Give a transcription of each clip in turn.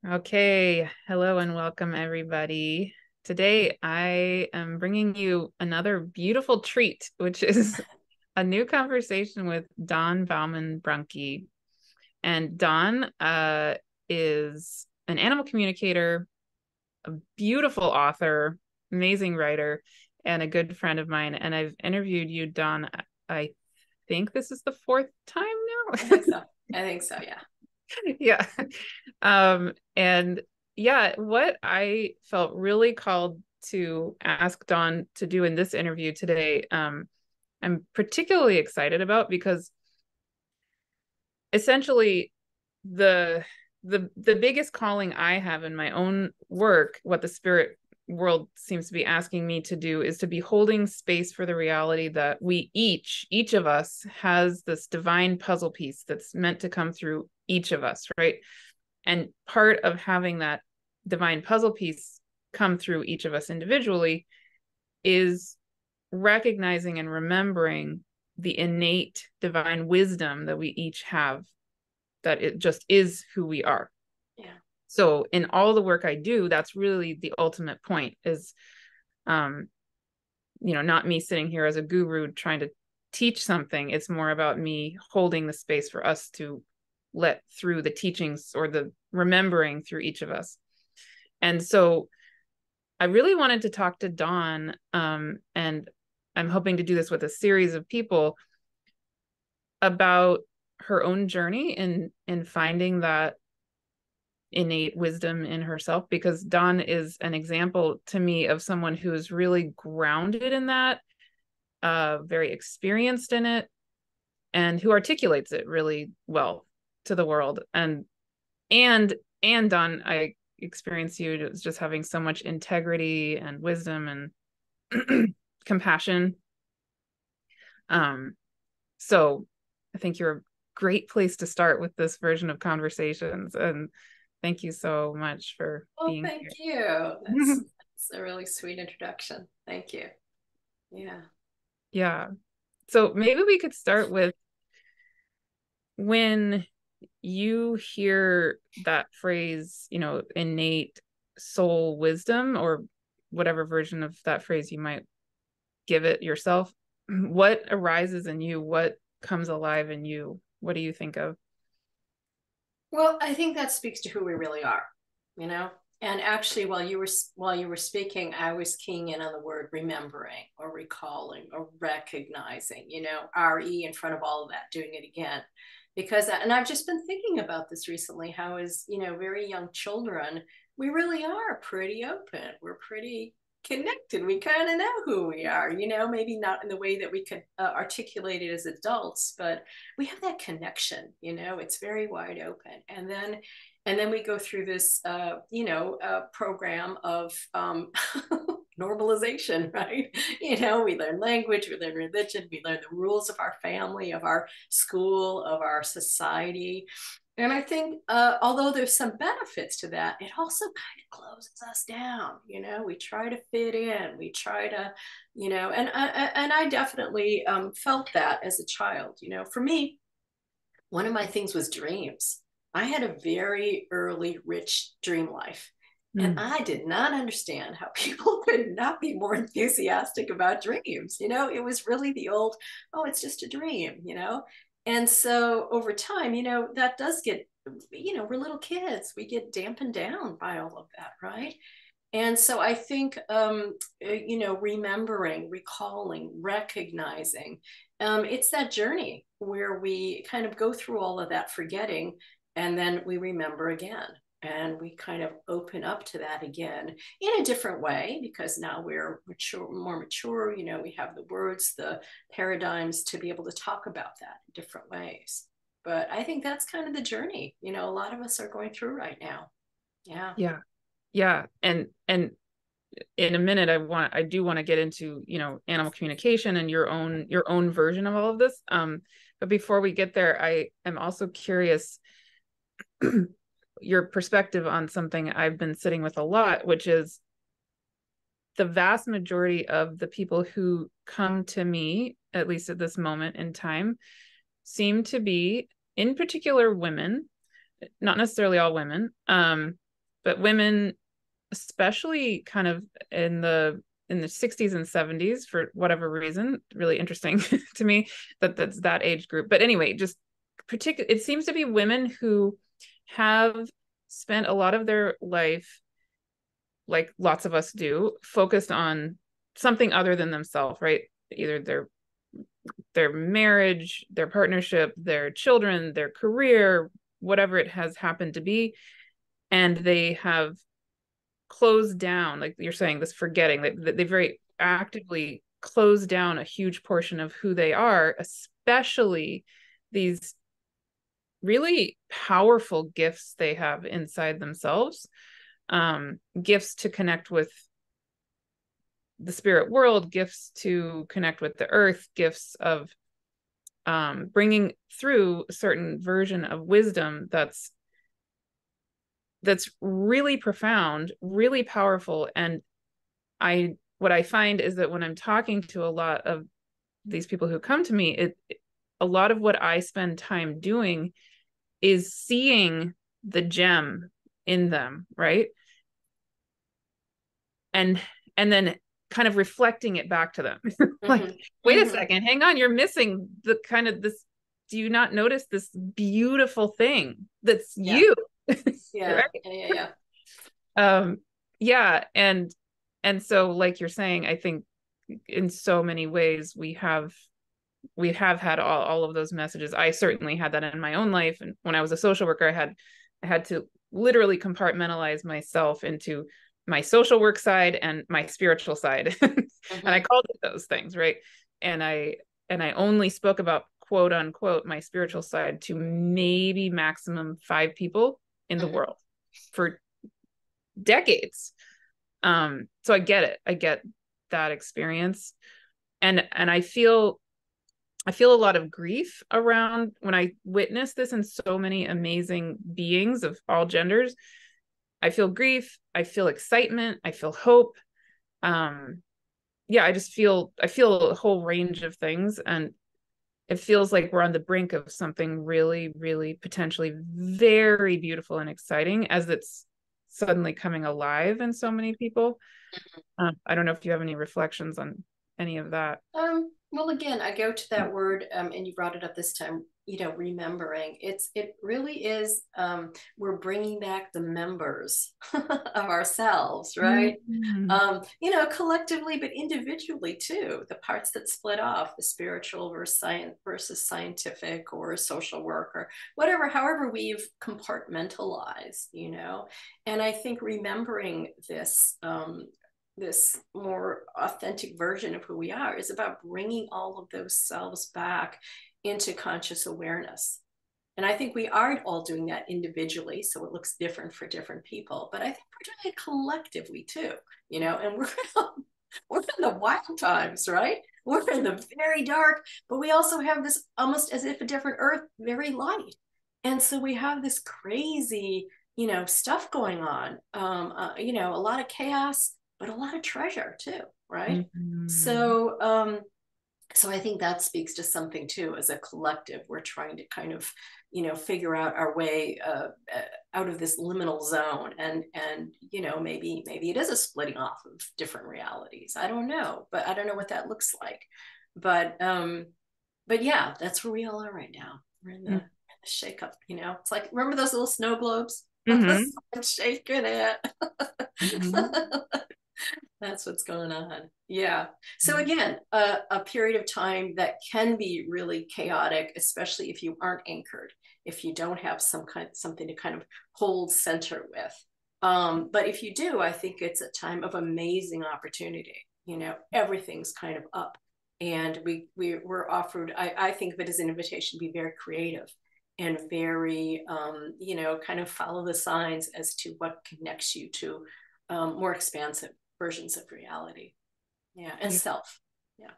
Okay, hello and welcome everybody. Today I am bringing you another beautiful treat, which is a new conversation with Dawn Baumann Brunke. And Dawn is an animal communicator, a beautiful author, amazing writer, and a good friend of mine. And I've interviewed you, Dawn. I think this is the fourth time I now. think so. I think so. Yeah. Yeah. And yeah, what I felt really called to ask Dawn to do in this interview today, I'm particularly excited about because essentially the the biggest calling I have in my own work, what the spirit world seems to be asking me to do, is to be holding space for the reality that we each of us has this divine puzzle piece that's meant to come through each of us, right? And part of having that divine puzzle piece come through each of us individually is recognizing and remembering the innate divine wisdom that we each have, that it just is who we are. Yeah. So in all the work I do, that's really the ultimate point is, um, not me sitting here as a guru trying to teach something. It's more about me holding the space for us to let through the teachings or the remembering through each of us. And so I really wanted to talk to Dawn, and I'm hoping to do this with a series of people about her own journey in finding that innate wisdom in herself, because Dawn is an example to me of someone who is really grounded in that, very experienced in it, and who articulates it really well to the world. And Dawn, I experience you as just having so much integrity and wisdom and compassion. So I think you're a great place to start with this version of conversations. And thank you so much for Well, being thank here. you. That's a really sweet introduction. Thank you. Yeah. Yeah. So maybe we could start with, when you hear that phrase, innate soul wisdom, or whatever version of that phrase you might give it yourself, what arises in you? What comes alive in you? What do you think of? Well, I think that speaks to who we really are, you know. And actually, while you were speaking, I was keying in on the word remembering or recalling or recognizing, re in front of all of that, doing it again, because and I've just been thinking about this recently. How as very young children, we really are pretty open. We're pretty connected. We kind of know who we are, maybe not in the way that we could articulate it as adults, but we have that connection. It's very wide open. And then we go through this program of normalization, right? We learn language, we learn religion, we learn the rules of our family, of our school, of our society. And I think, although there's some benefits to that, it also kind of closes us down. We try to fit in. We try to, and I definitely felt that as a child. For me, one of my things was dreams. I had a very early, rich dream life. And Mm. I did not understand how people could not be more enthusiastic about dreams. It was really the old, oh, it's just a dream. And so over time, that does get, we're little kids. We get dampened down by all of that, right? And so I think, remembering, recalling, recognizing, it's that journey where we kind of go through all of that forgetting, and then we remember again. And we kind of open up to that again in a different way because now we're mature, more mature. We have the words, the paradigms to be able to talk about that in different ways. But I think that's kind of the journey, a lot of us are going through right now. Yeah. Yeah. Yeah. And in a minute, I do want to get into, animal communication and your own version of all of this. But before we get there, I am also curious your perspective on something I've been sitting with a lot, which is the vast majority of the people who come to me, at least at this moment in time, seem to be, in particular, women, not necessarily all women, but women, especially kind of in the 60s and 70s, for whatever reason, really interesting to me that's that age group. But anyway, just it seems to be women who have spent a lot of their life, like lots of us do, focused on something other than themselves, right? Either their marriage, their partnership, their children, their career, whatever it has happened to be. And they have closed down, like you're saying, this forgetting, they very actively close down a huge portion of who they are, especially these really powerful gifts they have inside themselves, gifts to connect with the spirit world, gifts to connect with the earth, gifts of bringing through a certain version of wisdom that's really profound, really powerful. And what I find is that when I'm talking to a lot of these people who come to me, a lot of what I spend time doing is seeing the gem in them, right? And then kind of reflecting it back to them. Like, wait a second, hang on, you're missing the kind of this, do you not notice this beautiful thing that's you? Yeah. Right? Yeah. And so, like you're saying, I think in so many ways we have had all of those messages. I certainly had that in my own life. And when I was a social worker, I had to literally compartmentalize myself into my social work side and my spiritual side. And I called it those things, right? And I only spoke about, quote unquote, my spiritual side to maybe maximum 5 people in the world for decades. So I get it. I get that experience. And I feel a lot of grief around when I witness this in so many amazing beings of all genders. I feel grief, I feel excitement, I feel hope. Yeah, I feel a whole range of things. And it feels like we're on the brink of something really, really potentially very beautiful and exciting as it's suddenly coming alive in so many people. I don't know if you have any reflections on any of that. Well, again, I go to that word, and you brought it up this time, remembering. It really is, we're bringing back the members of ourselves, right? Collectively, but individually too, the parts that split off, the spiritual versus scientific or social work or whatever, however we've compartmentalized, and I think remembering this more authentic version of who we are is about bringing all of those selves back into conscious awareness. And I think we are all doing that individually, so it looks different for different people. But I think we're doing it collectively too, and we're in the wild times, right? We're in the very dark, but we also have this almost as if a different earth, very light. And so we have this crazy, stuff going on, a lot of chaos, but a lot of treasure too, right? So I think that speaks to something too. As a collective, we're trying to kind of figure out our way out of this liminal zone, and maybe it is a splitting off of different realities. I don't know, but I don't know what that looks like. But yeah, that's where we all are right now. We're in the shake up. It's like, remember those little snow globes? The sun shaking it. That's what's going on. Yeah. So again, a period of time that can be really chaotic, especially if you aren't anchored, if you don't have something to kind of hold center with. But if you do, I think it's a time of amazing opportunity. Everything's kind of up, and we're offered. I think of it as an invitation to be very creative and very, kind of follow the signs as to what connects you to more expansive versions of reality. Yeah. And self. Yeah.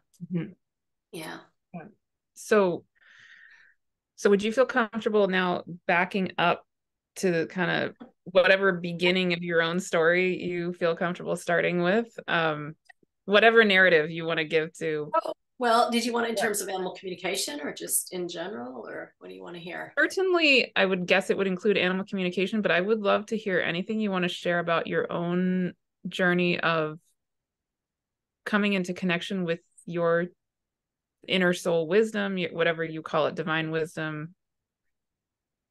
Yeah. So would you feel comfortable now backing up to kind of whatever beginning of your own story you feel comfortable starting with? Whatever narrative you want to give to Well, did you want it in terms of animal communication or just in general, or what do you want to hear? Certainly, I would guess it would include animal communication, but I would love to hear anything you want to share about your own journey of coming into connection with your inner soul wisdom, whatever you call it, divine wisdom.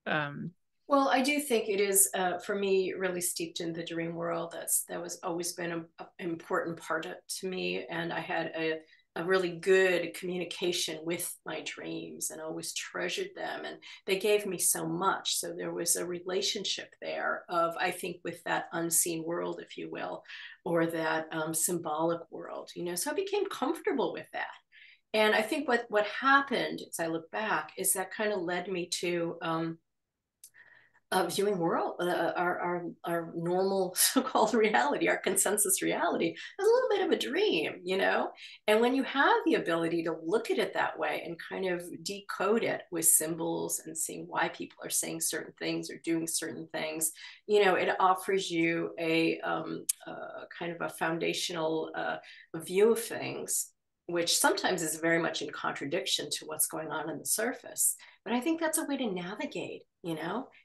Well, I do think it is, for me, really steeped in the dream world. That was always been an important part to me, and I had a really good communication with my dreams and always treasured them, and they gave me so much. So there was a relationship there of, I think, with that unseen world, if you will, or that symbolic world. So I became comfortable with that. And I think what happened as I look back is that kind of led me to viewing world, our normal so-called reality, our consensus reality, is a little bit of a dream. And when you have the ability to look at it that way and kind of decode it with symbols and seeing why people are saying certain things or doing certain things, it offers you a kind of a foundational view of things, which sometimes is very much in contradiction to what's going on the surface. But I think that's a way to navigate.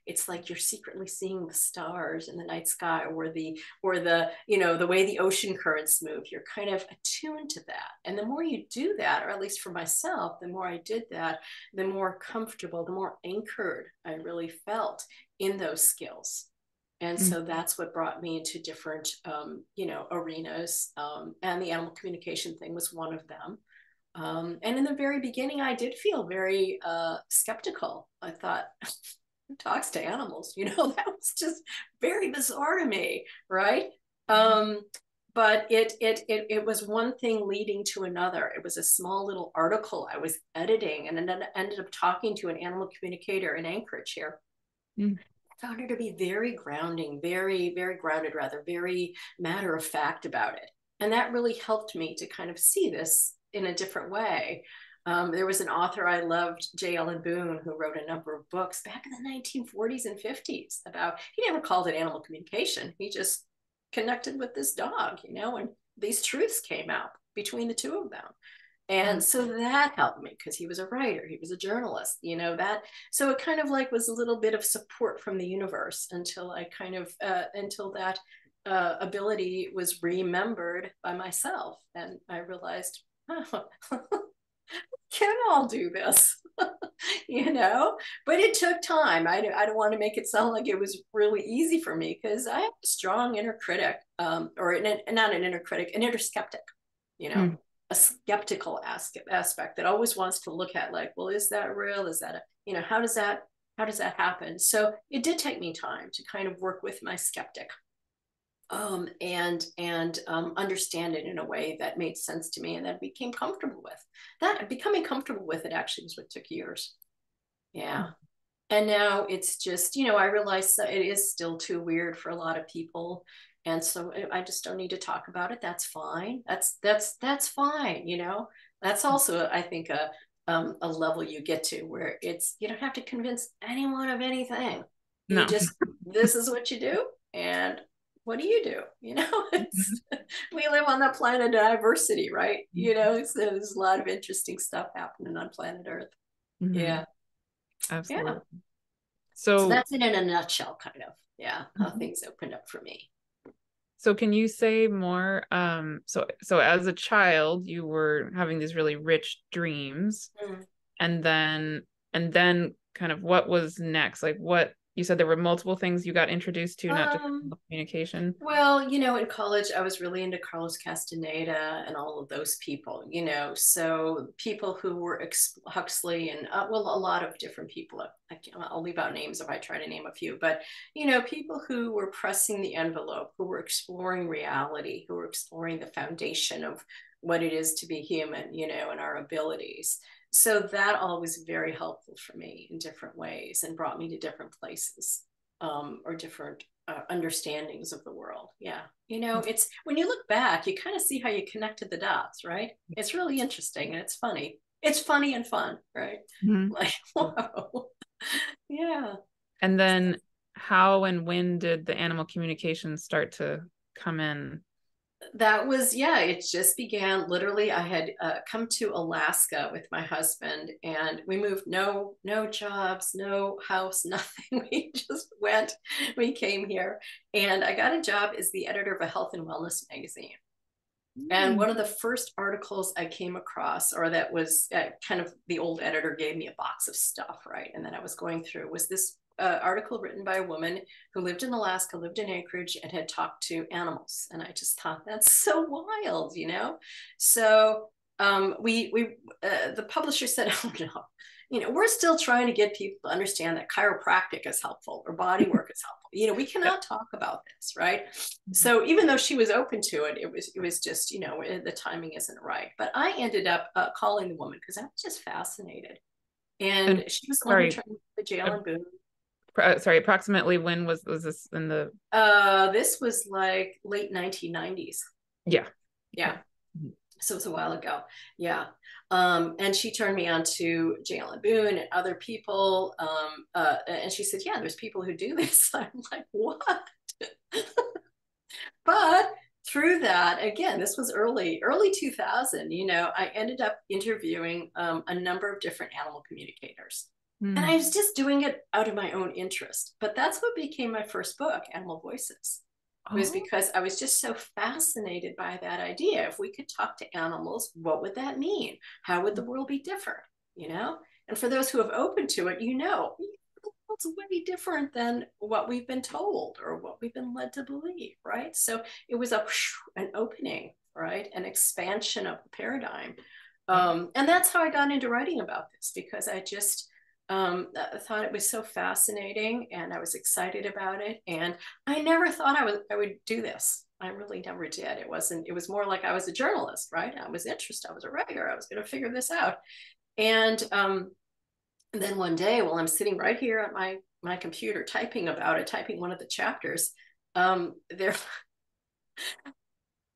It's like you're secretly seeing the stars in the night sky, or the the way the ocean currents move. You're kind of attuned to that. And the more you do that, or at least for myself, the more I did that, the more comfortable, the more anchored I really felt in those skills. And so that's what brought me into different, arenas. And the animal communication thing was one of them. And in the very beginning, I did feel very skeptical. I thought, who talks to animals? That was just very bizarre to me, right? But it was one thing leading to another. It was a small little article I was editing, and then ended up talking to an animal communicator in Anchorage here. Found her to be very grounding, very, very grounded, rather, very matter of fact about it. And that really helped me to kind of see this in a different way. There was an author I loved, J. Ellen Boone, who wrote a number of books back in the 1940s and 50s about, he never called it animal communication. He just connected with this dog, and these truths came out between the two of them. And so that helped me, because he was a writer, he was a journalist, that. So it kind of like was a little bit of support from the universe until I kind of, until that ability was remembered by myself. And I realized, oh, can all do this, but it took time. I don't want to make it sound like it was really easy for me, because I have a strong inner critic, or not an inner critic, an inner skeptic, a skeptical aspect that always wants to look at, like, well, is that real? Is that how does that happen? So it did take me time to kind of work with my skeptic, and understand it in a way that made sense to me, and that I became comfortable with. That becoming comfortable with it actually was what took years. Yeah. And now it's just, I realize that it is still too weird for a lot of people. And so I just don't need to talk about it. That's fine. That's fine. That's also, I think, a level you get to where you don't have to convince anyone of anything. No. This is what you do. And what do you do? We live on the planet of diversity, right? So there's a lot of interesting stuff happening on planet Earth. Yeah. Absolutely. Yeah. So that's it in a nutshell, kind of. Yeah. How things opened up for me. So can you say more? So as a child, you were having these really rich dreams, and then kind of what was next? Like, what you said there were multiple things you got introduced to, not just communication. Well, in college, I was really into Carlos Castaneda and all of those people, so people who were Huxley and, well, a lot of different people. I'll leave out names if I try to name a few, but, people who were pressing the envelope, who were exploring reality, who were exploring the foundation of what it is to be human, and our abilities. So that all was very helpful for me in different ways, and brought me to different places, or different understandings of the world. Yeah. It's, when you look back, you kind of see how you connected the dots, right? It's really interesting, and it's funny. It's funny and fun, right? Like, whoa. Yeah. And then how and when did the animal communication start to come in? that was, yeah, it just began literally. I had come to Alaska with my husband, and we moved, no jobs, no house, nothing. We just went, we came here, and I got a job as the editor of a health and wellness magazine. And Mm. one of the first articles I came across, or that was kind of, the old editor gave me a box of stuff, right? And then I was going through, was this article written by a woman who lived in Alaska, lived in Anchorage, and had talked to animals. And I just thought, that's so wild, you know? So the publisher said, oh no, you know, we're still trying to get people to understand that chiropractic is helpful or body work is helpful. You know, we cannot talk about this, right? So even though she was open to it, it was just, you know, the timing isn't right. But I ended up calling the woman because I was just fascinated. And And she was the one who sorry, turned me to the jail in Boone. sorry, approximately when was this in the? This was like late 1990s. Yeah. Yeah. Okay. So it was a while ago. Yeah. And she turned me on to Jail and Boone and other people. And she said, yeah, there's people who do this. I'm like, what? But through that, again, this was early 2000, you know, I ended up interviewing a number of different animal communicators. And I Mm. was just doing it out of my own interest. But that's what became my first book, Animal Voices. Was Oh. because I was just so fascinated by that idea. If we could talk to animals, what would that mean? How would the world be different? You know? And for those who have opened to it, you know, it's way different than what we've been told or what we've been led to believe, right? So it was an opening, right? An expansion of the paradigm. Yeah. And that's how I got into writing about this, because I just thought it was so fascinating and I was excited about it. And I never thought I would do this. I really never did. It was more like I was a journalist, right? I was interested. I was a writer. I was going to figure this out. And then one day, while I'm sitting right here at my computer typing about it, typing one of the chapters, there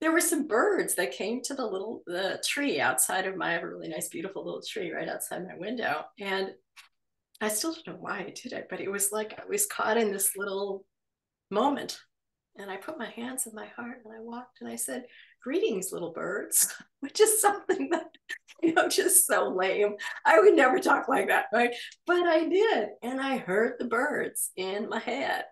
there were some birds that came to the tree outside of my really nice, beautiful little tree right outside my window. And I still don't know why I did it, but it was like I was caught in this little moment. And I put my hands in my heart and I walked and I said, greetings, little birds, which is something that, you know, just so lame. I would never talk like that, right? But I did. And I heard the birds in my head.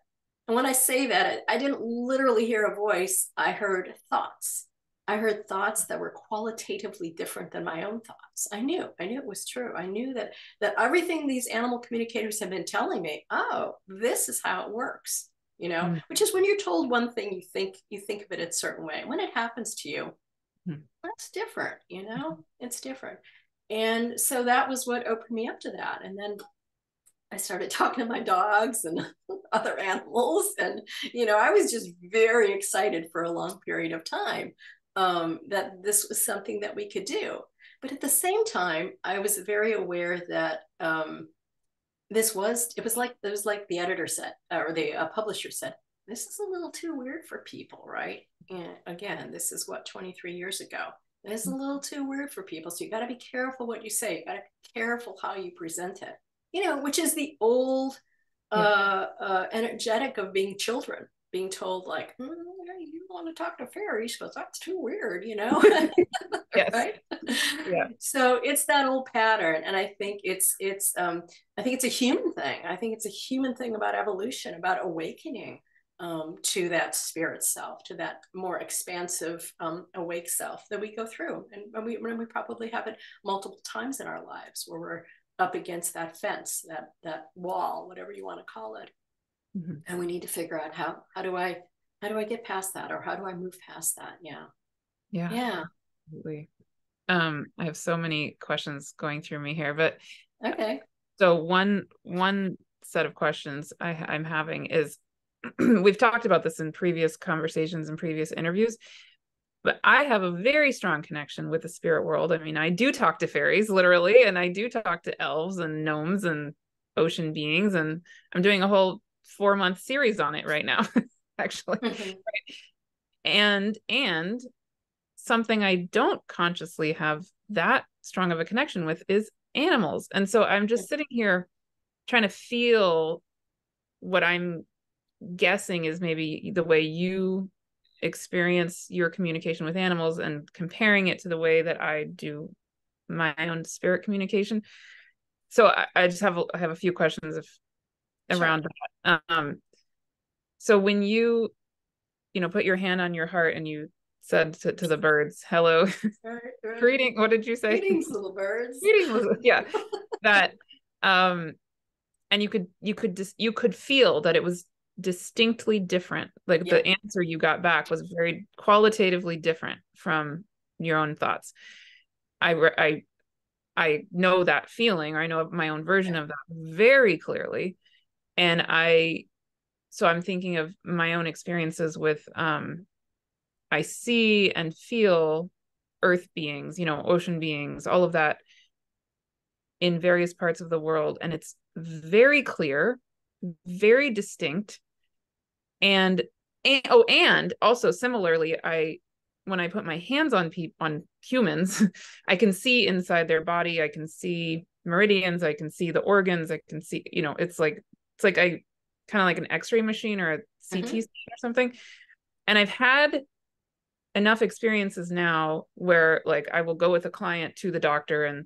And when I say that, I didn't literally hear a voice. I heard thoughts. I heard thoughts that were qualitatively different than my own thoughts. I knew it was true. I knew that everything these animal communicators have been telling me, oh, this is how it works, you know, Mm. which is when you're told one thing, you think of it a certain way. When it happens to you, Mm. that's different, you know, it's different. And so that was what opened me up to that. And then I started talking to my dogs and other animals. And, you know, I was just very excited for a long period of time that this was something that we could do. But at the same time, I was very aware that it was like the editor said, or the publisher said, this is a little too weird for people, right? And again, this is what, 23 years ago. It's a little too weird for people. So you got to be careful what you say. You got to be careful how you present it, you know, which is the old Yeah. energetic of being children, being told like, you want to talk to fairies because that's too weird, you know. Yes. Right. Yeah. So it's that old pattern. And I think I think it's a human thing. I think it's a human thing about evolution, about awakening to that spirit self, to that more expansive, awake self that we go through. And we probably have it multiple times in our lives where we're up against that fence, that wall, whatever you want to call it. Mm-hmm. And we need to figure out how do I get past that, or how do I move past that? Yeah. Yeah. Yeah. Absolutely. I have so many questions going through me here, but Okay. so one set of questions I'm having is we've talked about this in previous conversations and previous interviews, but I have a very strong connection with the spirit world. I mean, I do talk to fairies literally, and I do talk to elves and gnomes and ocean beings, and I'm doing a whole 4-month series on it right now, actually. Mm-hmm. And something I don't consciously have that strong of a connection with is animals. And so I'm just sitting here trying to feel what I'm guessing is maybe the way you experience your communication with animals and comparing it to the way that I do my own spirit communication. So I just have a few questions around that. So when you put your hand on your heart and you said to the birds, hello, greeting, what did you say? Greetings, little birds. Greetings, yeah. That, and you could feel that it was distinctly different. Like the answer you got back was very qualitatively different from your own thoughts. I know that feeling, or I know my own version of that very clearly. And so I'm thinking of my own experiences with, I see and feel earth beings, ocean beings, all of that in various parts of the world. And it's very clear, very distinct. And also similarly, when I put my hands on humans, I can see inside their body. I can see meridians. I can see the organs. I can see, it's like I kind of like an X-ray machine or a CT scan or something. And I've had enough experiences now where like I will go with a client to the doctor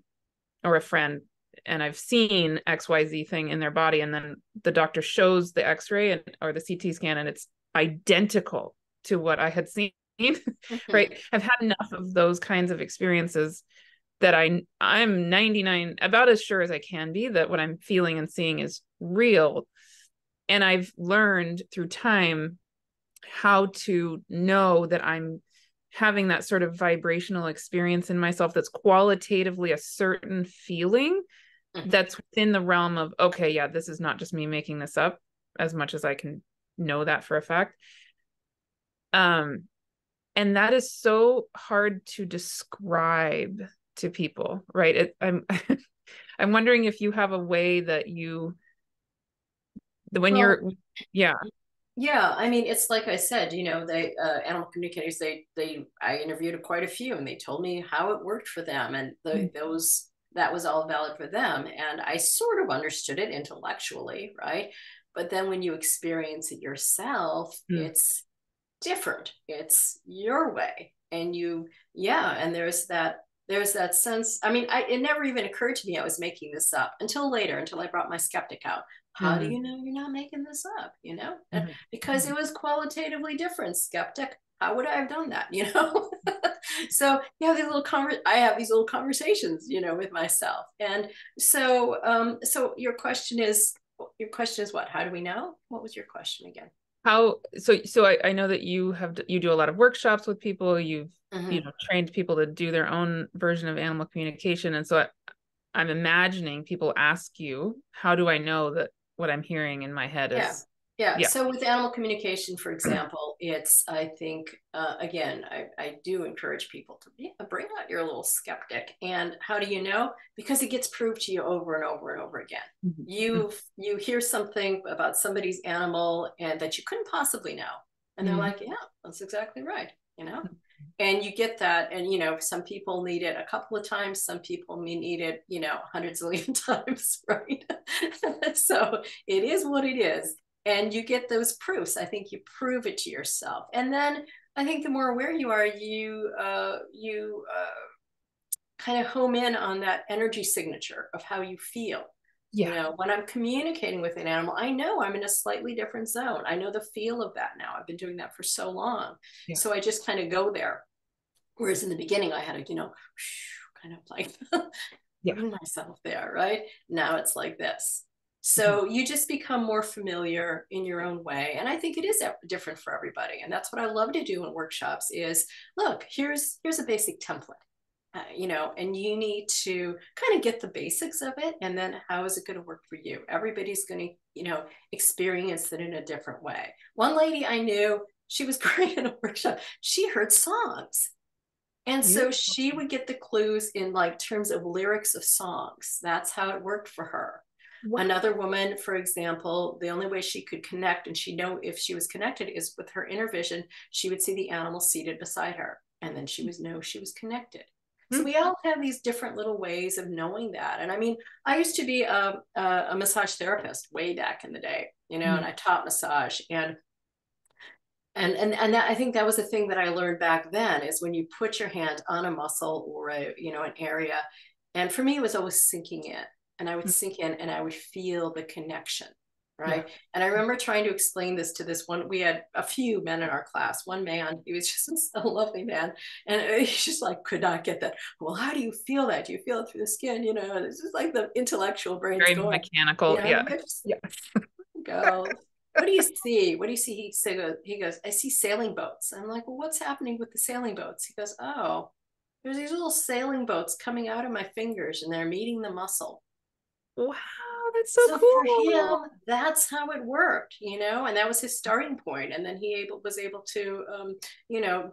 or a friend, and I've seen XYZ thing in their body, and then the doctor shows the X-ray or the CT scan, and it's identical to what I had seen. Right. I've had enough of those kinds of experiences that I'm 99 about as sure as I can be that what I'm feeling and seeing is real. And I've learned through time how to know that I'm having that sort of vibrational experience in myself that's qualitatively a certain feeling that's within the realm of, okay, yeah, this is not just me making this up, as much as I can know that for a fact. And that is so hard to describe to people, right? I'm I'm wondering if you have a way that Yeah, I mean, it's like I said, they animal communicators. I interviewed quite a few, and they told me how it worked for them, and that was all valid for them, and I sort of understood it intellectually, right? But then when you experience it yourself, it's different. It's your way, and and there's that sense. I mean, it never even occurred to me I was making this up until later, until I brought my skeptic out. How do you know you're not making this up? Because it was qualitatively different. Skeptic, how would I have done that? So I have these little conversations, with myself. And so your question is what? How do we know? What was your question again? I know that you do a lot of workshops with people. You've trained people to do their own version of animal communication. And so I'm imagining people ask you, how do I know that what I'm hearing in my head is So with animal communication, for example, it's, I think, again, I do encourage people to bring out your little skeptic. And how do you know? Because it gets proved to you over and over and over again. You hear something about somebody's animal and that you couldn't possibly know. And they're like, yeah, that's exactly right. And you get that. And, some people need it a couple of times. Some people may need it, hundreds of million times, right? So it is what it is. And you get those proofs. I think you prove it to yourself. And then I think the more aware you are, you kind of home in on that energy signature of how you feel. When I'm communicating with an animal, I know I'm in a slightly different zone. I know the feel of that now. I've been doing that for so long. So I just kind of go there. Whereas in the beginning, I had to, kind of like bring myself there, right? Now it's like this. So you just become more familiar in your own way. And I think it is different for everybody. And that's what I love to do in workshops is, look, here's a basic template. And you need to kind of get the basics of it. And then how is it going to work for you? Everybody's going to, experience it in a different way. One lady I knew, she was great in a workshop. She heard songs. And so she would get the clues in like terms of lyrics of songs. That's how it worked for her. Wow. Another woman, for example, the only way she could connect and she'd know if she was connected is with her inner vision. She would see the animal seated beside her, and then she would know she was connected. So we all have these different little ways of knowing that. And I mean, I used to be a massage therapist way back in the day, and I taught massage. And And that, I think that was the thing that I learned back then, is when you put your hand on a muscle or an area, and for me it was always sinking in, and I would sink in and I would feel the connection, Yeah. right? And I remember trying to explain this to this one, we had a few men in our class. One man, he was just a lovely man, and he just like could not get that. Well, how do you feel that? Do you feel it through the skin? And it's just like the intellectual brain's Very going, mechanical. Yeah. just Yeah. go. What do you see? What do you see? He goes, I see sailing boats. I'm like, well, what's happening with the sailing boats? He goes, oh, there's these little sailing boats coming out of my fingers and they're meeting the muscle. Wow, that's so So for cool. him, that's how it worked, and that was his starting point. And then was able to,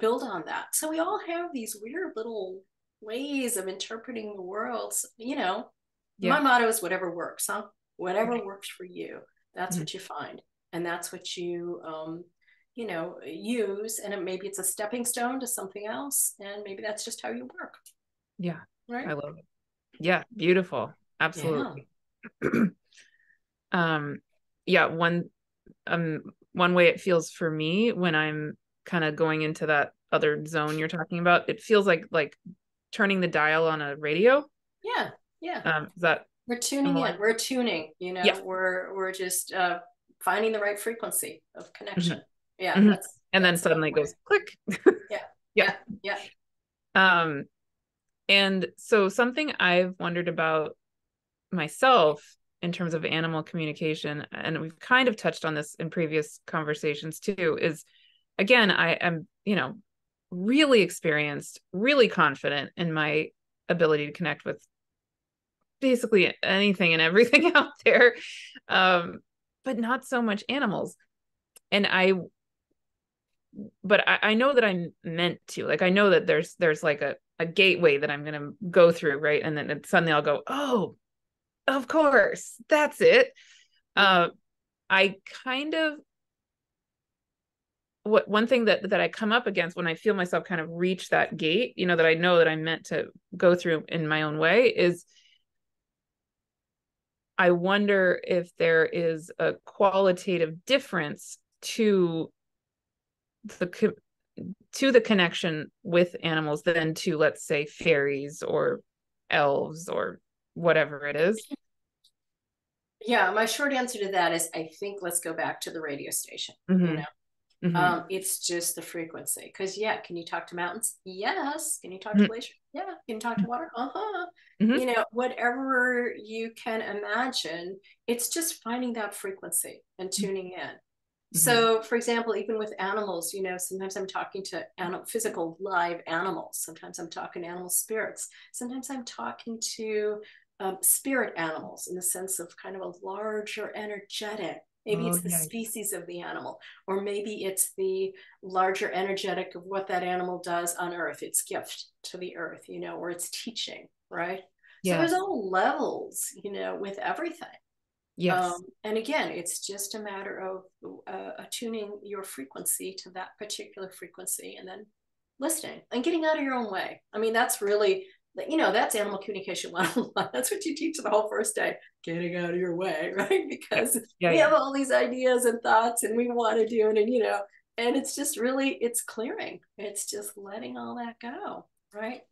build on that. So we all have these weird little ways of interpreting the world. My Yeah. motto is whatever works, huh? Whatever Right. works for you, that's Mhm. what you find. And that's what you, use. And maybe it's a stepping stone to something else. And maybe that's just how you work. Yeah. Right. I love it. Yeah. Beautiful. Yeah. Absolutely. um, yeah. One way it feels for me when I'm kind of going into that other zone you're talking about, it feels like turning the dial on a radio. Yeah. Yeah. Is that We're tuning similar? in. We're tuning, Yeah. we're just finding the right frequency of Hmm. connection. Yeah, Hmm. that's And then that's another suddenly it way. goes click. Yeah, Yeah. yeah, yeah. Um, and so something I've wondered about myself in terms of animal communication, and we've kind of touched on this in previous conversations too, is again, I am, really experienced, really confident in my ability to connect with basically anything and everything out there, um, but not so much animals. And I know that I'm meant to. Like I know that there's like a gateway that I'm gonna go through, right? And then suddenly I'll go, oh, of course, that's it. Uh, Mhm. I kind of what one thing that I come up against when I feel myself kind of reach that gate, that I know that I'm meant to go through in my own way, is I wonder if there is a qualitative difference the to the connection with animals than to, let's say, fairies or elves or whatever it is. Yeah, my short answer to that is I think let's go back to the radio station. Mm-hmm. Mm-hmm. It's just the frequency. Because yeah, can you talk to mountains? Yes. Can you talk to glacier? Yeah. Can you talk to water? Uh-huh. Mm-hmm. Whatever you can imagine, it's just finding that frequency and tuning in. Mm-hmm. So, for example, even with animals, sometimes I'm talking to physical live animals. Sometimes I'm talking to animal spirits. Sometimes I'm talking to spirit animals in the sense of kind of a larger energetic. Maybe Oh it's the yeah. species of the animal, or maybe it's the larger energetic of what that animal does on Earth, its gift to the Earth, or its teaching, right? So there's Yes. all levels, with everything. Yes. And again, it's just a matter of attuning your frequency to that particular frequency and then listening and getting out of your own way. I mean, that's really, that's animal communication 101. That's what you teach the whole first day, getting out of your way, right? Yeah. Because Yeah. we Yeah. have all these ideas and thoughts and we want to do it. And it's just really, it's clearing. It's just letting all that go, right?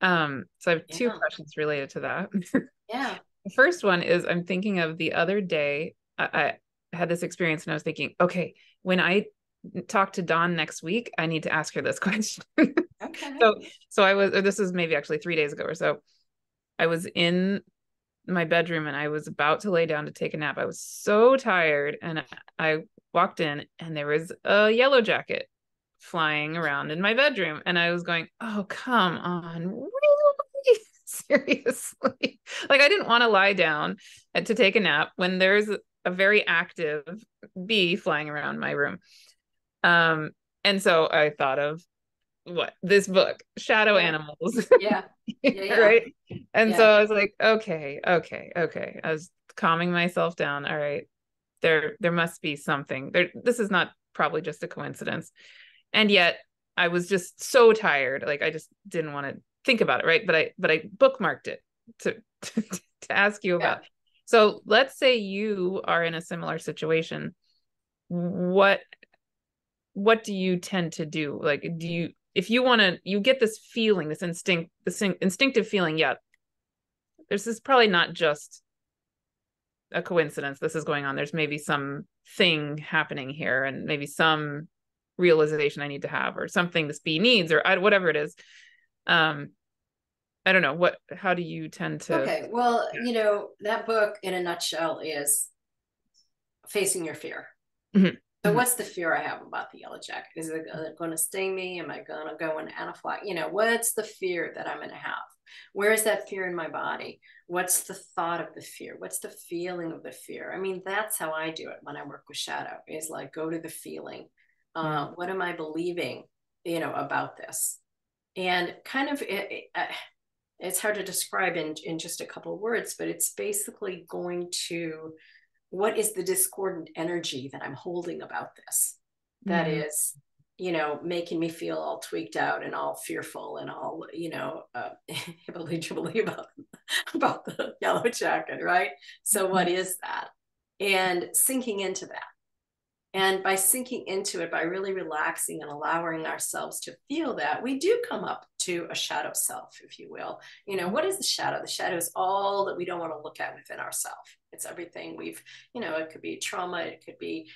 So I have two Yeah. questions related to that. Yeah. The first one is I'm thinking of the other day. I had this experience and I was thinking, okay, when I talk to Dawn next week, I need to ask her this question. Okay. so this was maybe actually 3 days ago or so. I was in my bedroom and I was about to lay down to take a nap. I was so tired and I walked in and there was a yellow jacket flying around in my bedroom and I was going, oh, come on, really? Seriously? Like I didn't want to lie down to take a nap when there's a very active bee flying around my room. Um, and so I thought of this book, Shadow Yeah. Animals. Yeah. Yeah. Yeah. Right. And so Yeah. I was like, okay. I was calming myself down. All right, there must be something there. This is not probably just a coincidence. And yet I was just so tired, like I just didn't want to think about it, right? But I bookmarked it to to ask you Yeah. about. So let's say you are in a similar situation. What what do you tend to do? Like, do you, if you want to, you get this feeling, this instinctive feeling, yeah, this is probably not just a coincidence. This is going on. There's maybe some thing happening here, and maybe some realization I need to have, or something this bee needs, or whatever it is. I don't know how do you tend to? Okay. Well, that book in a nutshell is facing your fear. Mm-hmm. So what's the fear I have about the yellow jacket? Is it going to sting me? Am I going to go in anaphylactic? What's the fear that I'm going to have? Where is that fear in my body? What's the thought of the fear? What's the feeling of the fear? I mean, that's how I do it when I work with shadow, is like, go to the feeling. What am I believing, about this? And kind of, it's hard to describe in just a couple of words, but it's basically going to, what is the discordant energy that I'm holding about this? That is, making me feel all tweaked out and all fearful and all, hibbly about the yellow jacket, right? So what is that? And sinking into that. And by sinking into it, by really relaxing and allowing ourselves to feel that, we do come up to a shadow self, if you will. What is the shadow? The shadow is all that we don't want to look at within ourselves. It's everything we've, it could be trauma, it could be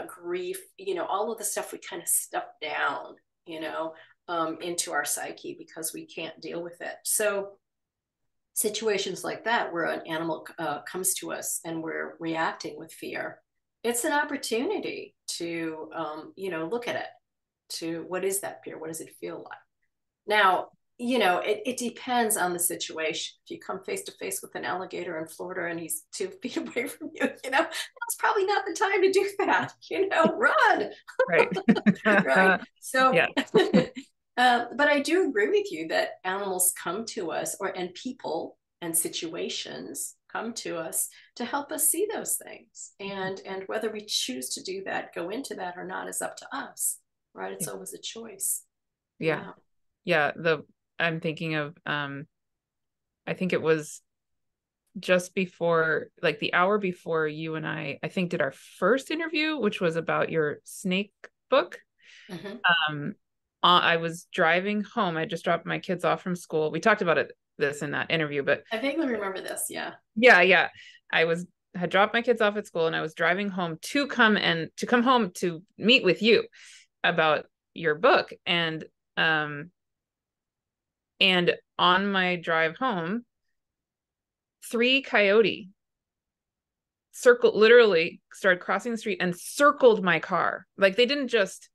grief, all of the stuff we kind of stuff down, into our psyche because we can't deal with it. So situations like that, where an animal comes to us and we're reacting with fear, it's an opportunity to, look at it, to what is that fear? What does it feel like? Now, it depends on the situation. If you come face to face with an alligator in Florida and he's 2 feet away from you, that's probably not the time to do that, run. Right. Right. So, yeah. But I do agree with you that animals come to us, and people and situations come to us to help us see those things. And whether we choose to do that, go into that or not, is up to us, right? It's always a choice. Yeah. I'm thinking of, I think it was just before, like the hour before you and I think did our first interview, which was about your snake book. I was driving home. I just dropped my kids off from school. We talked about this in that interview, but I vaguely remember this. Yeah. I had dropped my kids off at school, and I was driving home to come home to meet with you about your book. And on my drive home, 3 coyote literally started crossing the street and circled my car. Like, they didn't just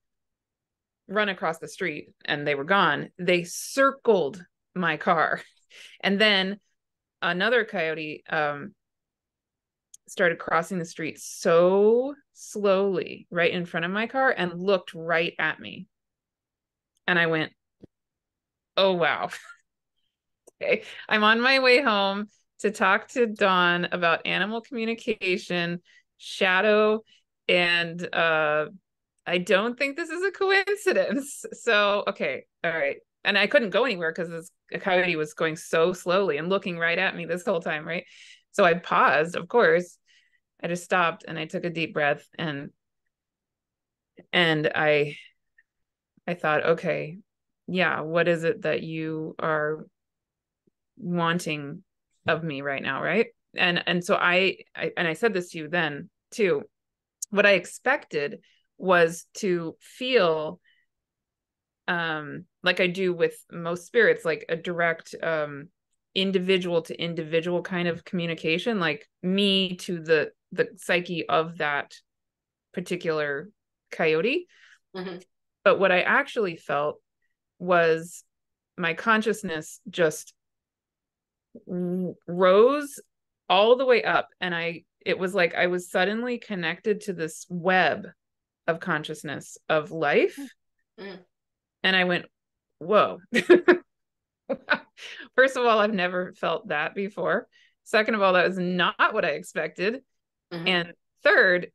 run across the street and they were gone. They circled my car. And then another coyote started crossing the street so slowly right in front of my car and looked right at me. And I went, oh, wow. Okay. I'm on my way home to talk to Dawn about animal communication, shadow, and I don't think this is a coincidence. So, okay. All right. And I couldn't go anywhere because a coyote was going so slowly and looking right at me this whole time, right? So I paused, of course. I just stopped and I took a deep breath, and I thought, okay, yeah, what is it that you are wanting of me right now, right? And so I said this to you then too. What I expected was to feel like I do with most spirits, like a direct individual to individual kind of communication, like me to the psyche of that particular coyote. But what I actually felt was my consciousness just rose all the way up, and it was like I was suddenly connected to this web of consciousness of life. And I went, whoa. First of all, I've never felt that before. Second of all, that was not what I expected. And third,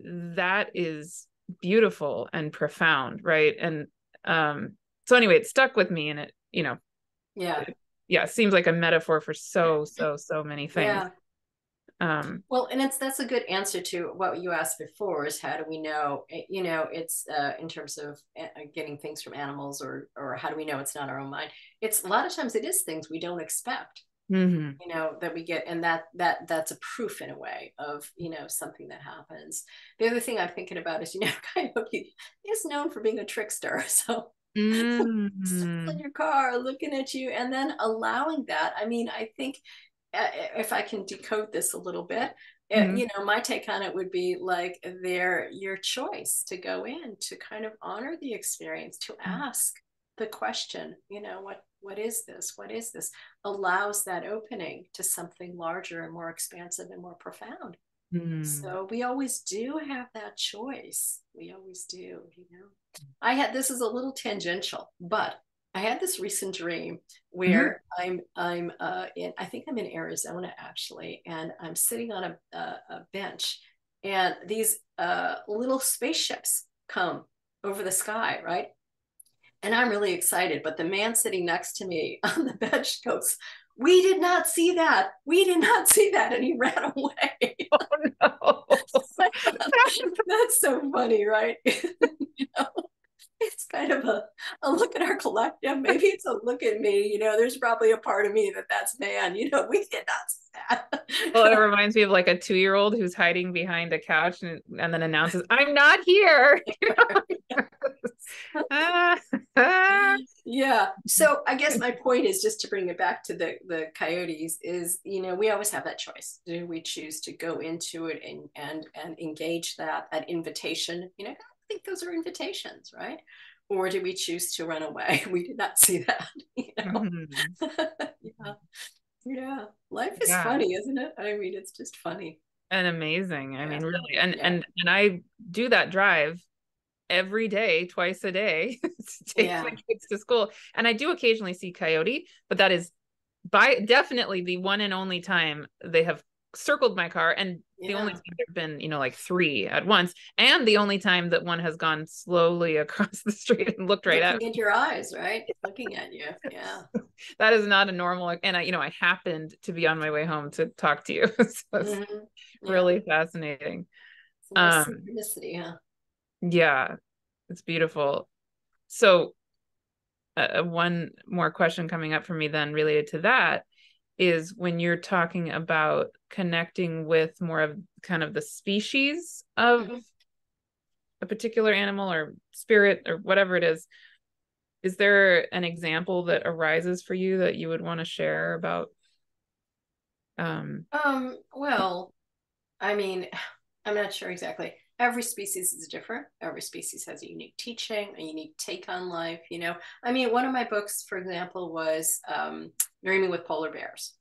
that is beautiful and profound, right? And so anyway, it stuck with me, and it it seems like a metaphor for so many things. Well, and that's a good answer to what you asked before, is how do we know, it's in terms of getting things from animals, or how do we know it's not our own mind? It's a lot of times it is things we don't expect, Mm-hmm. that we get, and that's a proof in a way of, something that happens. The other thing I'm thinking about is, Coyote is known for being a trickster. So Mm-hmm. in your car looking at you and then allowing that. I mean, I think, if I can decode this a little bit, Mm-hmm. my take on it would be like, they're your choice to go in, to kind of honor the experience, to ask the question, what is this? What is this? Allows that opening to something larger and more expansive and more profound. Mm-hmm. So we always do have that choice. We always do. This is a little tangential, but I had this recent dream Mm-hmm. where I'm I think I'm in Arizona actually, and I'm sitting on a bench, and these little spaceships come over the sky, right? And I'm really excited, but the man sitting next to me on the bench goes, "We did not see that. We did not see that," and he ran away. Oh That's so funny, right? It's kind of a look at our collective. Maybe it's a look at me. There's probably a part of me that's, man, we did not see Well, it that. reminds me of like a 2-year-old who's hiding behind a couch and then announces, "I'm not here." Ah, ah. Yeah. So I guess my point is, just to bring it back to the coyotes, is, we always have that choice. Do we choose to go into it and engage that invitation? I think those are invitations, right? Or do we choose to run away? We did not see that. Mhm. Yeah. Yeah. Life is Yeah, funny, isn't it? I mean, it's just funny. and amazing. I Yeah. mean, really, and Yeah. and and I do that drive every day, twice a day, to take my Yeah. kids to school. And I do occasionally see coyote, but that is by definitely the one and only time they have circled my car, and the only Yeah. time there have been, like 3 at once, and the only time that one has gone slowly across the street and looked right at Looking into your eyes, right? Looking at you. me. Yeah. That is not a normal, and I happened to be on my way home to talk to you. So it's Mm-hmm. Yeah. really fascinating. It's a nice um synchronicity, huh? yeah, it's beautiful. So one more question coming up for me then related to that is, when you're talking about connecting with more of kind of the species of Mm-hmm. a particular animal or spirit or whatever it is there an example that arises for you that you would want to share about? um Well, I mean, I'm not sure exactly. Every species is different. Every species has a unique teaching, a unique take on life. I mean, one of my books, for example, was Dreaming with Polar Bears.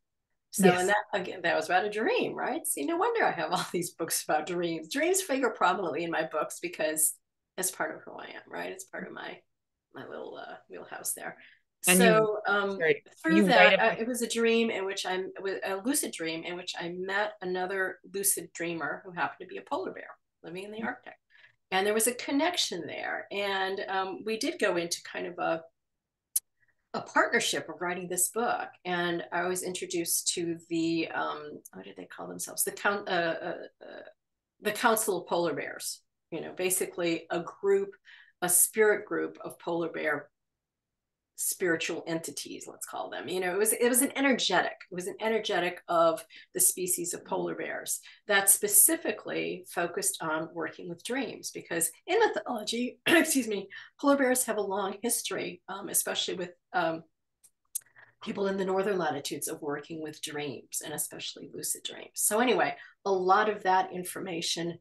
So, and yes. that, again, that was about a dream, right? See, no wonder I have all these books about dreams. Dreams figure prominently in my books because it's part of who I am, right? It's part of my little wheelhouse there. And you, So sorry, through you write that, about. it was a dream in which a lucid dream in which I met another lucid dreamer who happened to be a polar bear living in the Arctic, and there was a connection there. And we did go into kind of a partnership of writing this book. And I was introduced to the what did they call themselves? The Council of Polar Bears. Basically a spirit group of polar bear spiritual entities, let's call them. It was an energetic of the species of polar bears that specifically focused on working with dreams, because in mythology, excuse me, polar bears have a long history, especially with people in the northern latitudes, of working with dreams, and especially lucid dreams. So anyway, a lot of that information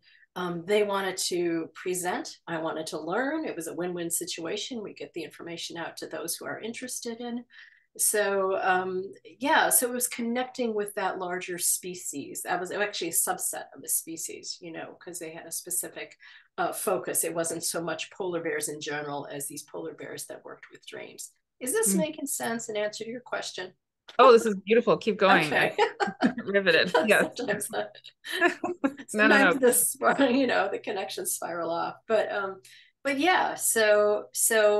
they wanted to present. I wanted to learn. It was a win-win situation. We get the information out to those who are interested in. So yeah, so it was connecting with that larger species. That was actually a subset of the species, because they had a specific focus. It wasn't so much polar bears in general as these polar bears that worked with dreams. Is this Mm. making sense in answer to your question? Oh, this is beautiful. Keep going. I'm Okay. riveted. Yes. sometimes No, no, sometimes no. the connections spiral off, but yeah, so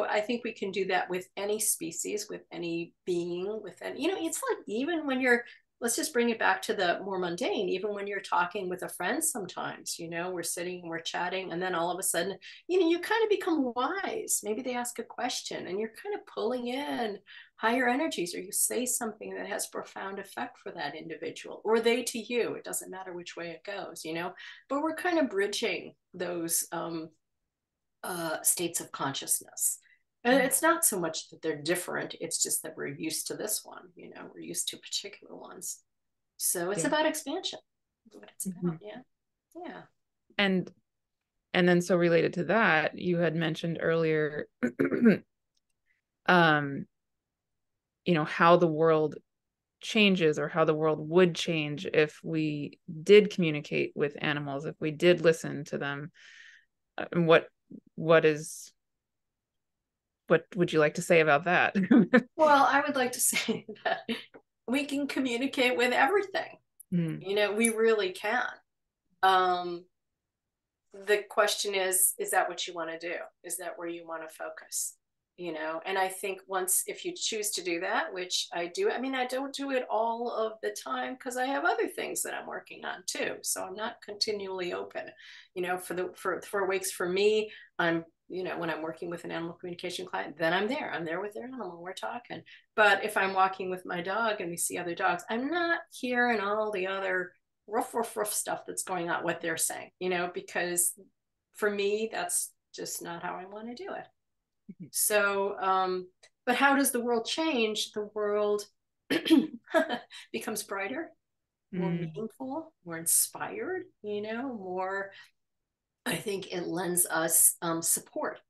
I think we can do that with any species, with any being, with any, it's like, even when you're let's just bring it back to the more mundane. Even when you're talking with a friend, sometimes, we're sitting, we're chatting, and then all of a sudden, you kind of become wise. Maybe they ask a question and you're kind of pulling in higher energies, or you say something that has profound effect for that individual, or they to you. It doesn't matter which way it goes, but we're kind of bridging those states of consciousness. And it's not so much that they're different, it's just that we're used to this one, we're used to particular ones. So it's about expansion. That's what it's about. Yeah. And then, so related to that, you had mentioned earlier how the world changes, or how the world would change if we did communicate with animals, if we did listen to them. What would you like to say about that? Well, I would like to say that we can communicate with everything. We really can. The question is that what you want to do? Is that where you want to focus? And I think if you choose to do that, which I do, I don't do it all of the time because I have other things that I'm working on too. So I'm not continually open, for wakes for me. I'm, when I'm working with an animal communication client, then I'm there with their animal, we're talking. But if I'm walking with my dog and we see other dogs, I'm not hearing all the other rough stuff that's going on, what they're saying, because for me, that's just not how I want to do it. So, but how does the world change? The world becomes brighter, more meaningful, more inspired, more, I think it lends us support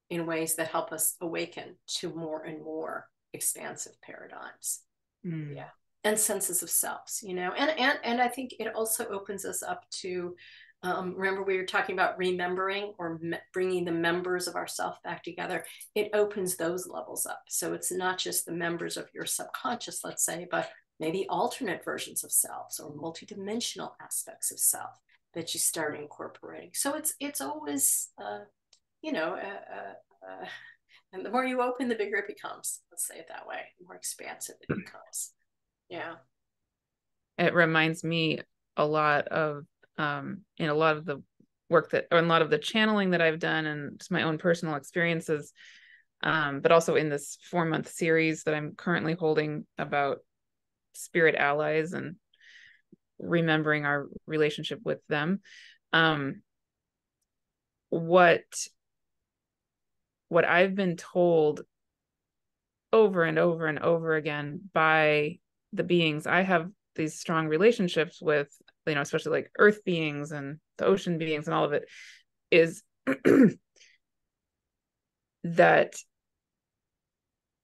in ways that help us awaken to more and more expansive paradigms. Yeah. And senses of selves, and I think it also opens us up to, remember we were talking about remembering or bringing the members of ourself back together. It opens those levels up. So it's not just the members of your subconscious, let's say, but maybe alternate versions of selves or multidimensional aspects of self that you start incorporating. So it's always, and the more you open, the bigger it becomes. Let's say it that way. The more expansive it becomes. Yeah. It reminds me a lot of, in a lot of the work or in a lot of the channeling that I've done and just my own personal experiences, but also in this 4-month series that I'm currently holding about spirit allies and remembering our relationship with them. What I've been told over and over and over again by the beings I have these strong relationships with, especially like earth beings and the ocean beings and all of it, is that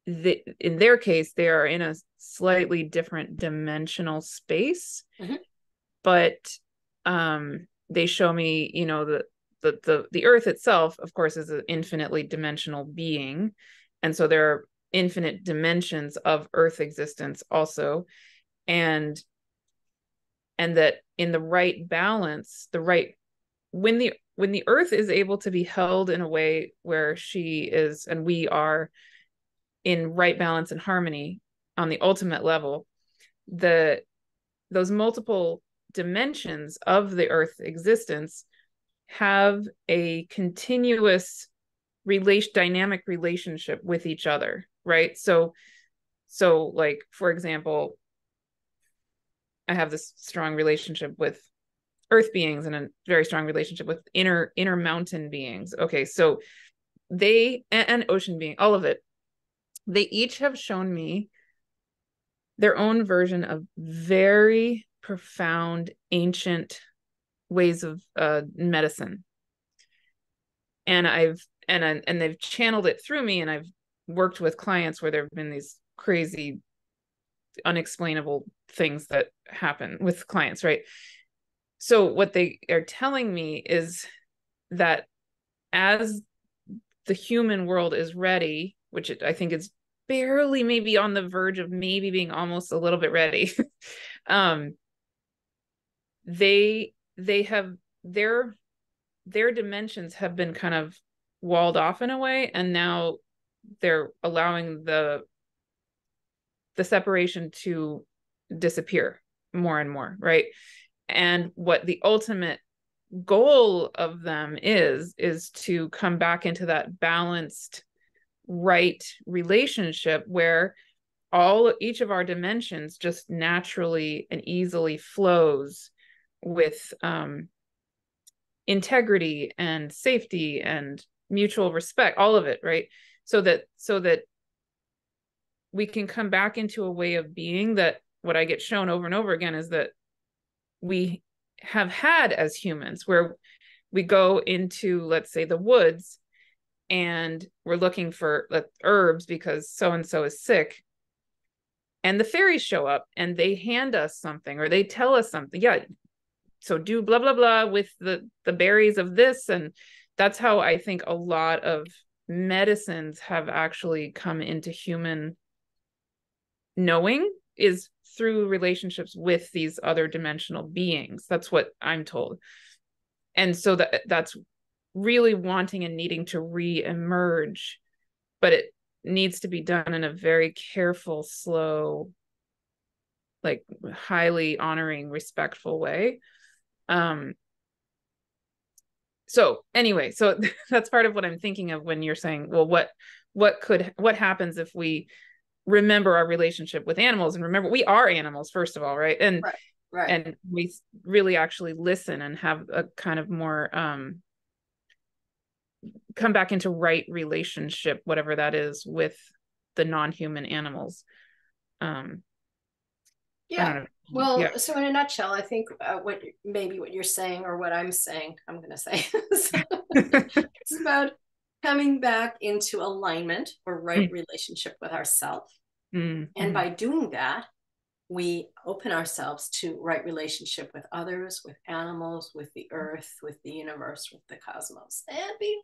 in their case, they are in a slightly different dimensional space, but they show me, the earth itself, of course, is an infinitely dimensional being. And so there are infinite dimensions of earth existence also. And that in the right balance, when the earth is able to be held in a way where she is and we are in right balance and harmony on the ultimate level, those multiple dimensions of the earth existence have a continuous dynamic relationship with each other, right? So like, for example, I have this strong relationship with earth beings and a very strong relationship with inner mountain beings. Okay, so they and ocean being, all of it, they each have shown me their own version of very profound ancient ways of medicine, and they've channeled it through me, and I've worked with clients where there have been these crazy unexplainable things that happen with clients, right? So what they are telling me is that as the human world is ready, which I think is barely maybe on the verge of maybe being almost a little bit ready, they have their dimensions have been kind of walled off in a way, and now they're allowing the separation to disappear. more and more, right? And what the ultimate goal of them is to come back into that balanced, right relationship where each of our dimensions just naturally and easily flows with integrity and safety and mutual respect, all of it, right? So that we can come back into a way of being that what I get shown over and over again is that we have had as humans, where we go into, let's say, the woods, and we're looking for herbs because so and so is sick, and the fairies show up and they hand us something or they tell us something. Yeah, so do blah blah blah with the berries of this. And that's how I think a lot of medicines have actually come into human knowing, is through relationships with these other dimensional beings. That's what I'm told. And so that's really wanting and needing to re-emerge, but it needs to be done in a very careful, slow, like highly honoring, respectful way. So anyway, so that's part of what I'm thinking of when you're saying, well, what happens if we remember our relationship with animals, and remember we are animals, first of all, right? And right. And we really actually listen and have a kind of more come back into right relationship, whatever that is, with the non-human animals. Yeah. I don't know. Well, Yeah. so in a nutshell, I think what you're saying, or what I'm saying, I'm going to say, it's about coming back into alignment or right relationship with ourselves. Mm-hmm. And by doing that, we open ourselves to right relationship with others, with animals, with the earth, with the universe, with the cosmos, and be,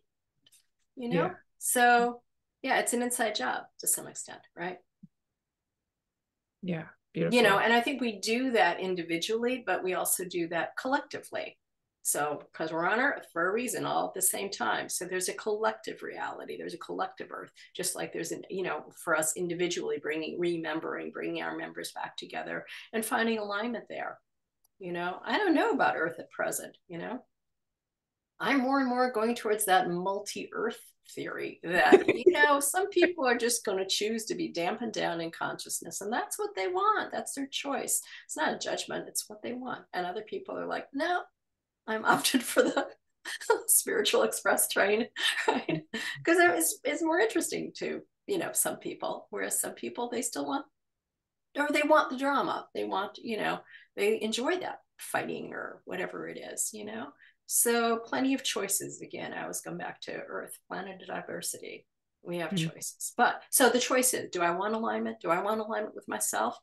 Yeah. So yeah, it's an inside job to some extent, right? Yeah. Beautiful. And I think we do that individually, but we also do that collectively. So, because we're on Earth for a reason, all at the same time. So there's a collective reality. There's a collective Earth, just like there's for us individually, bringing our members back together and finding alignment there. I don't know about Earth at present. I'm more and more going towards that multi-Earth theory that, some people are just going to choose to be dampened down in consciousness, and that's what they want. That's their choice. It's not a judgment. It's what they want. And other people are like, no, I'm opted for the spiritual express train, right? Because it's more interesting to, some people, whereas some people, they still want, or they want the drama. They want, they enjoy that fighting or whatever it is, So plenty of choices. Again, I always come back to Earth, planet of diversity. We have choices. But so the choice is, do I want alignment? Do I want alignment with myself?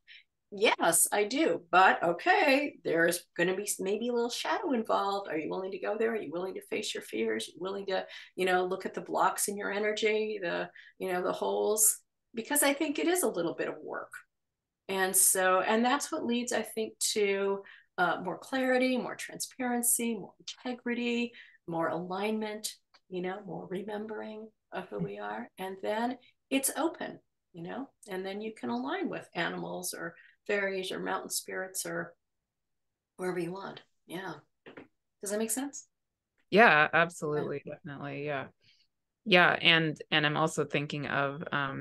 Yes, I do. But okay, there's going to be maybe a little shadow involved. Are you willing to go there? Are you willing to face your fears? Are you willing to, look at the blocks in your energy, the holes? Because I think it is a little bit of work. And that's what leads, I think, to more clarity, more transparency, more integrity, more alignment, more remembering of who we are. And then it's open, and then you can align with animals or fairies or mountain spirits or wherever you want. Yeah. Does that make sense? Yeah, absolutely. Yeah. Definitely. Yeah. Yeah. And I'm also thinking of, I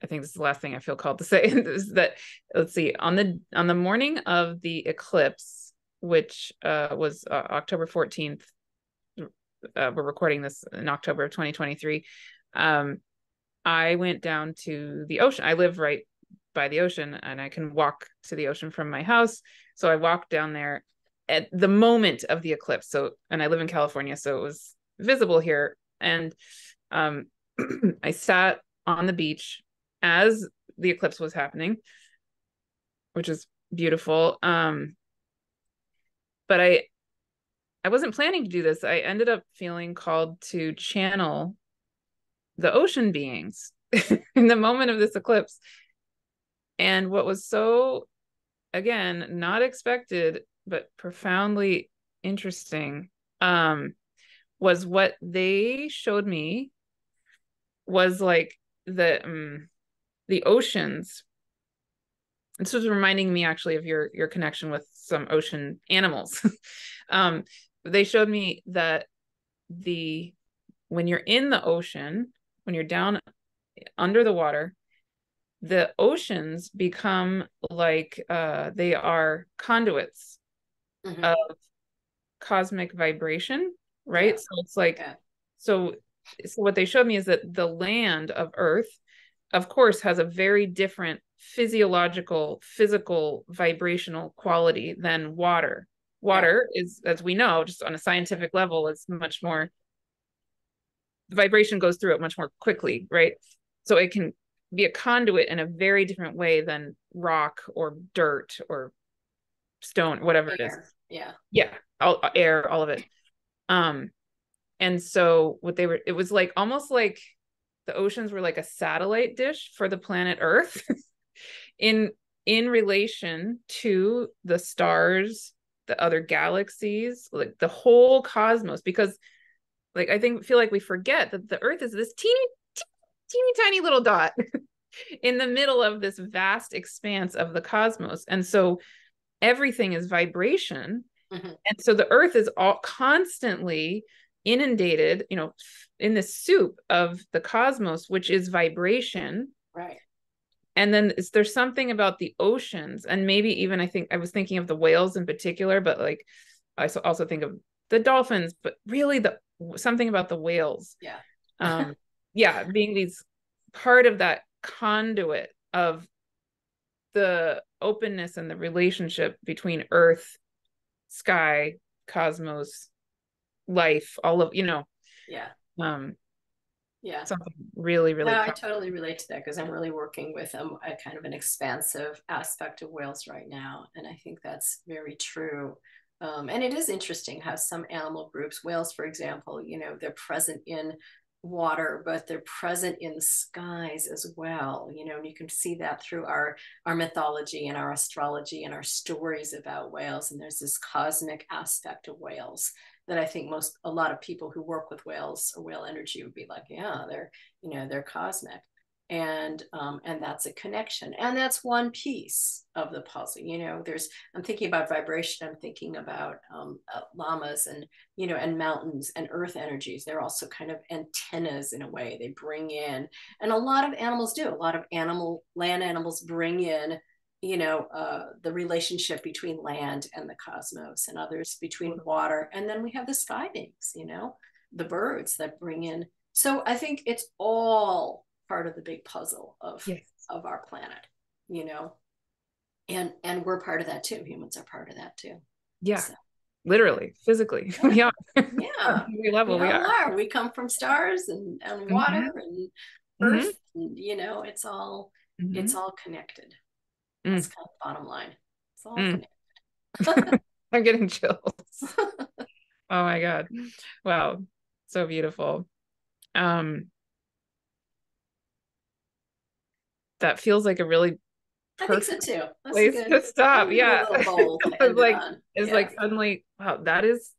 think this is the last thing I feel called to say, is that, let's see, on the morning of the eclipse, which was October 14th, we're recording this in October of 2023. I went down to the ocean. I live right by the ocean and I can walk to the ocean from my house. So I walked down there at the moment of the eclipse. So, and I live in California, so it was visible here. And I sat on the beach as the eclipse was happening, which is beautiful. But I wasn't planning to do this. I ended up feeling called to channel the ocean beings in the moment of this eclipse. And what was so, again, not expected, but profoundly interesting, was what they showed me was like the oceans this was reminding me actually of your connection with some ocean animals. They showed me that when you're in the ocean, when you're down under the water, the oceans become like they are conduits of cosmic vibration, right? So it's like, so what they showed me is that the land of Earth, of course, has a very different physiological, physical, vibrational quality than water. Water is, as we know, just on a scientific level, is much more, the vibration goes through it much more quickly, right? So it can be a conduit in a very different way than rock or dirt or stone, whatever it is. Yeah, air, all of it. And so it was like almost like the oceans were like a satellite dish for the planet Earth in relation to the stars, the other galaxies, like the whole cosmos. Because like feel like we forget that the Earth is this teeny tiny little dot in the middle of this vast expanse of the cosmos. And so everything is vibration. And so the Earth is all constantly inundated, in the soup of the cosmos, which is vibration. Right. And then there's something about the oceans, and maybe even I was thinking of the whales in particular, but like I also think of the dolphins, but really something about the whales. Being these part of that conduit of the openness and the relationship between Earth, sky, cosmos, life, all of, something really, really I totally relate to that, because I'm really working with a kind of an expansive aspect of whales right now, and I think that's very true. And it is interesting how some animal groups, whales for example, they're present in water, but they're present in the skies as well, and you can see that through our mythology and our astrology and our stories about whales. And there's this cosmic aspect of whales that I think a lot of people who work with whales or whale energy would be like, yeah, they're cosmic. And that's a connection, and that's one piece of the puzzle. I'm thinking about vibration, I'm thinking about llamas and and mountains and earth energies. They're also kind of antennas in a way. They bring in, and a lot of animals do, a lot of land animals bring in the relationship between land and the cosmos, and others between water. And then we have the sky beings, the birds that bring in. So I think it's all part of the big puzzle of our planet, and we're part of that too. Humans are part of that too. Literally, physically. We are. Every level we are. We come from stars and water and earth, and it's all connected. That's kind of the bottom line. It's all connected. I'm getting chills. Oh my God. Wow. So beautiful. That feels like a really perfect, I think so too. That's place to stop. Yeah. It's like suddenly, wow, that is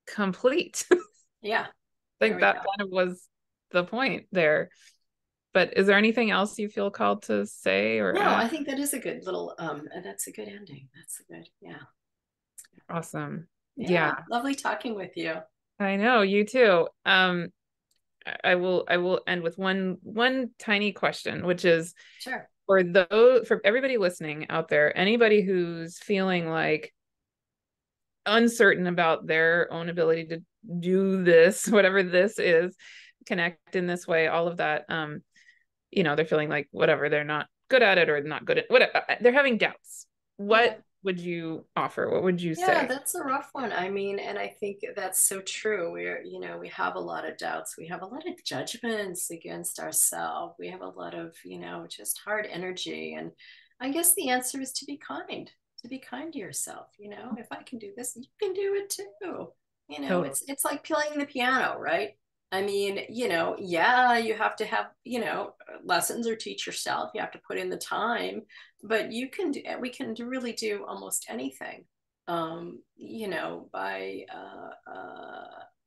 complete. Yeah. Like that kind of was the point there. But is there anything else you feel called to say or no, add? I think that is a good little that's a good ending. That's a good, Awesome. Yeah. Lovely talking with you. I know, you too. I will end with one tiny question, which is sure, for everybody listening out there, anybody who's feeling like uncertain about their own ability to do this, whatever this is, connect in this way, all of that, they're feeling like whatever, they're not good at it or not good at whatever, they're having doubts. What would you offer? What would you say? That's a rough one. I mean, and I think that's so true. We have a lot of doubts. We have a lot of judgments against ourselves. We have a lot of, just hard energy. And I guess the answer is to be kind to yourself. If I can do this, you can do it too. It's like playing the piano, right? I mean, you have to have, lessons or teach yourself. You have to put in the time, but we can really do almost anything, by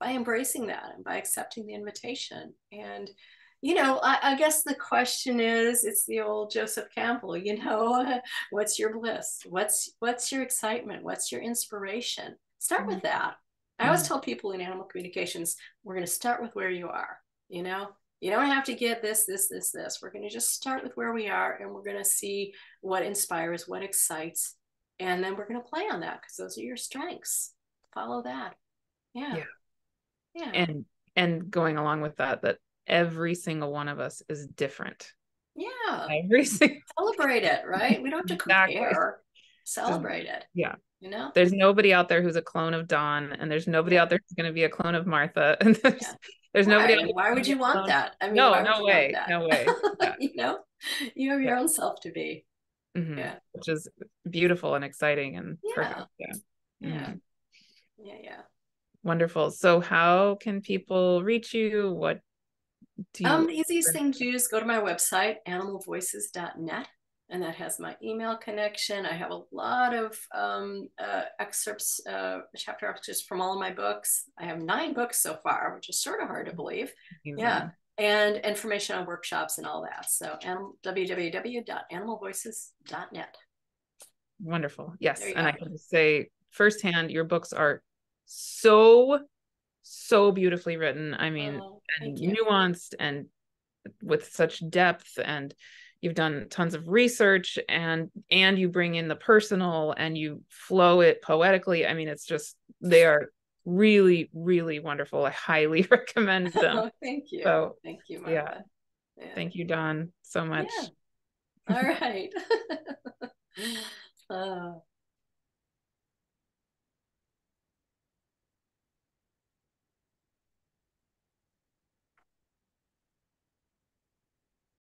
embracing that and by accepting the invitation. And, I guess the question is, it's the old Joseph Campbell, what's your bliss? What's your excitement? What's your inspiration? Start with that. I always tell people in animal communications, we're going to start with where you are. You don't have to get this. We're going to just start with where we are, and we're going to see what inspires, what excites, and then we're going to play on that because those are your strengths. Follow that. Yeah. And going along with that every single one of us is different. Yeah. Every single celebrate it, right? We don't have to compare. Celebrate it. Yeah. There's nobody out there who's a clone of Dawn, and there's nobody out there who's going to be a clone of Martha. And there's nobody out there. Why would you want that? I mean, no way. Yeah. You have your own self to be. Yeah. Which is beautiful and exciting and perfect. Yeah. Wonderful. So how can people reach you? What do you the easiest thing to do is go to my website, animalvoices.net, and that has my email connection. I have a lot of excerpts, chapter excerpts from all of my books. I have 9 books so far, which is sort of hard to believe. Yeah. And information on workshops and all that. So www.animalvoices.net. Wonderful. Yes. And I can just say firsthand, your books are so beautifully written. I mean, and nuanced and with such depth, and you've done tons of research, and you bring in the personal and you flow it poetically. I mean, it's just, they are really, really wonderful. I highly recommend them. Oh, thank you. So, thank you, Martha. Yeah. Thank you, Dawn, so much. All right.